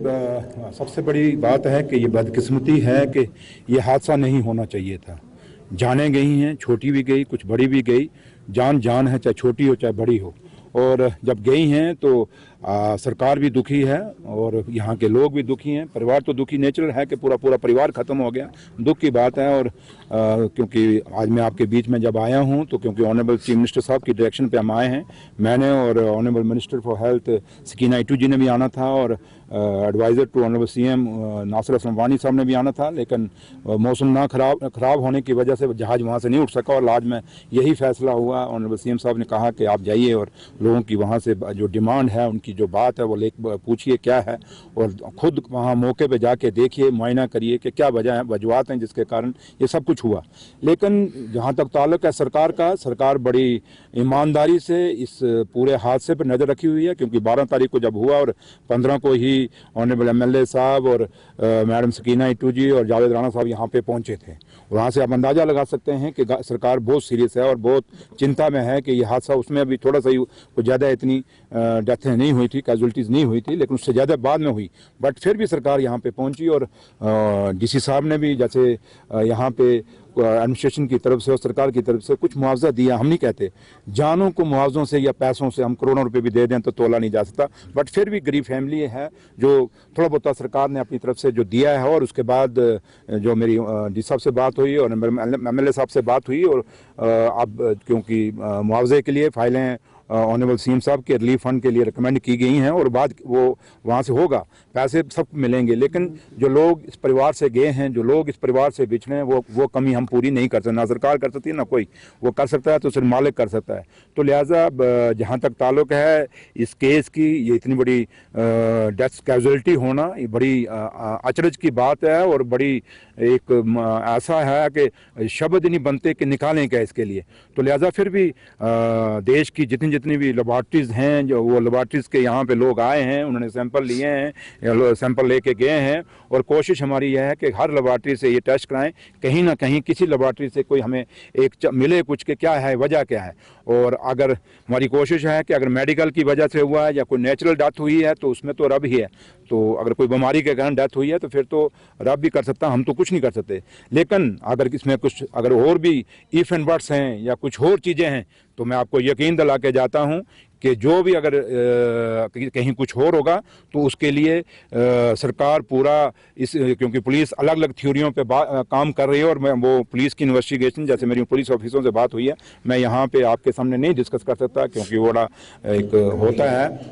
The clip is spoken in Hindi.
सबसे बड़ी बात है कि ये बदकिस्मती है कि ये हादसा नहीं होना चाहिए था। जानें गई हैं, छोटी भी गई, कुछ बड़ी भी गई। जान जान है, चाहे छोटी हो चाहे बड़ी हो। और जब गई हैं तो सरकार भी दुखी है और यहाँ के लोग भी दुखी हैं। परिवार तो दुखी नेचुरल है कि पूरा पूरा परिवार ख़त्म हो गया, दुख की बात है। और क्योंकि आज मैं आपके बीच में जब आया हूँ तो क्योंकि ऑनरेबल चीफ मिनिस्टर साहब की डायरेक्शन पे हम आए हैं, मैंने और honourable minister for health Sakina Itoo ji ने भी आना था और adviser to honourable CM Nasir Hasan Wani Sahab ने भी आना था, लेकिन मौसम ना खराब होने की वजह से जहाज़ वहाँ से नहीं उठ सका। और आज में यही फैसला हुआ, ऑनरेबल सीएम साहब ने कहा कि आप जाइए और लोगों की वहाँ से जो डिमांड है, उनकी जो बात है वो पूछिए क्या है, और खुद वहाँ मौके पे जाके देखिए, मुआयना करिए कि क्या वजूहत हैं जिसके कारण ये सब कुछ हुआ। लेकिन जहाँ तक ताल्लुक है सरकार का, सरकार बड़ी ईमानदारी से इस पूरे हादसे पर नज़र रखी हुई है, क्योंकि 12 तारीख को जब हुआ और 15 को ही ऑनरेबल एमएलए साहब और मैडम सकीना इटू जी और जावेद राणा साहब यहाँ पे पहुँचे थे। वहाँ से आप अंदाज़ा लगा सकते हैं कि सरकार बहुत सीरियस है और बहुत चिंता में है कि ये हादसा, उसमें अभी थोड़ा सा ही ज़्यादा इतनी डेथें नहीं हुई थी, कैजुअल्टीज़ नहीं हुई थी, लेकिन उससे ज़्यादा बाद में हुई। बट फिर भी सरकार यहाँ पे पहुँची और डीसी साहब ने भी जैसे यहाँ पे एडमिनिस्ट्रेशन की तरफ से और सरकार की तरफ से कुछ मुआवजा दिया। हम नहीं कहते जानों को मुआवजों से या पैसों से हम करोड़ों रुपए भी दे दें तो तोला नहीं जा सकता, बट फिर भी गरीब फैमिली है जो थोड़ा बहुत सरकार ने अपनी तरफ से जो दिया है। और उसके बाद जो मेरी डी साहब से बात हुई और एमएलए साहब से बात हुई, और अब क्योंकि मुआवजे के लिए फाइलें ऑनरेबल सीएम साहब के रिलीफ फंड के लिए रिकमेंड की गई हैं और बाद वो वहाँ से होगा, पैसे सब मिलेंगे। लेकिन जो लोग इस परिवार से गए हैं, जो लोग इस परिवार से बिछड़े हैं, वो कमी हम पूरी नहीं कर सकते, ना सरकार कर सकती है ना कोई। वो कर सकता है तो सिर्फ मालिक कर सकता है। तो लिहाजा जहाँ तक ताल्लुक है इस केस की, ये इतनी बड़ी डेथ कैजुअलिटी होना ये बड़ी अचरज की बात है और बड़ी एक ऐसा है कि शब्द नहीं बनते कि निकालें क्या इसके लिए। तो लिहाजा फिर भी देश की जितनी भी लेबॉर्ट्रीज हैं, जो वो लेबॉर्ट्रीज के यहाँ पे लोग आए हैं, उन्होंने सैंपल लिए हैं, सैंपल लेके गए हैं, और कोशिश हमारी यह है कि हर लेबॉर्ट्री से ये टेस्ट कराएं, कहीं ना कहीं किसी लेबॉर्ट्री से कोई हमें एक मिले कुछ के क्या है, वजह क्या है। और अगर हमारी कोशिश है कि अगर मेडिकल की वजह से हुआ है या कोई नेचुरल डेथ हुई है तो उसमें तो रब ही है। तो अगर कोई बीमारी के कारण डेथ हुई है तो फिर तो रब भी कर सकता, हम तो कुछ नहीं कर सकते। लेकिन अगर इसमें कुछ अगर और भी इफ एंड बट्स हैं या कुछ और चीज़ें हैं तो मैं आपको यकीन दिला के जाता हूँ कि जो भी अगर कहीं कुछ और होगा तो उसके लिए सरकार पूरा क्योंकि पुलिस अलग अलग थ्योरियों पे काम कर रही है, और मैं वो पुलिस की इन्वेस्टिगेशन, जैसे मेरी पुलिस ऑफिसरों से बात हुई है, मैं यहाँ पे आपके सामने नहीं डिस्कस कर सकता क्योंकि वो बड़ा एक होता है।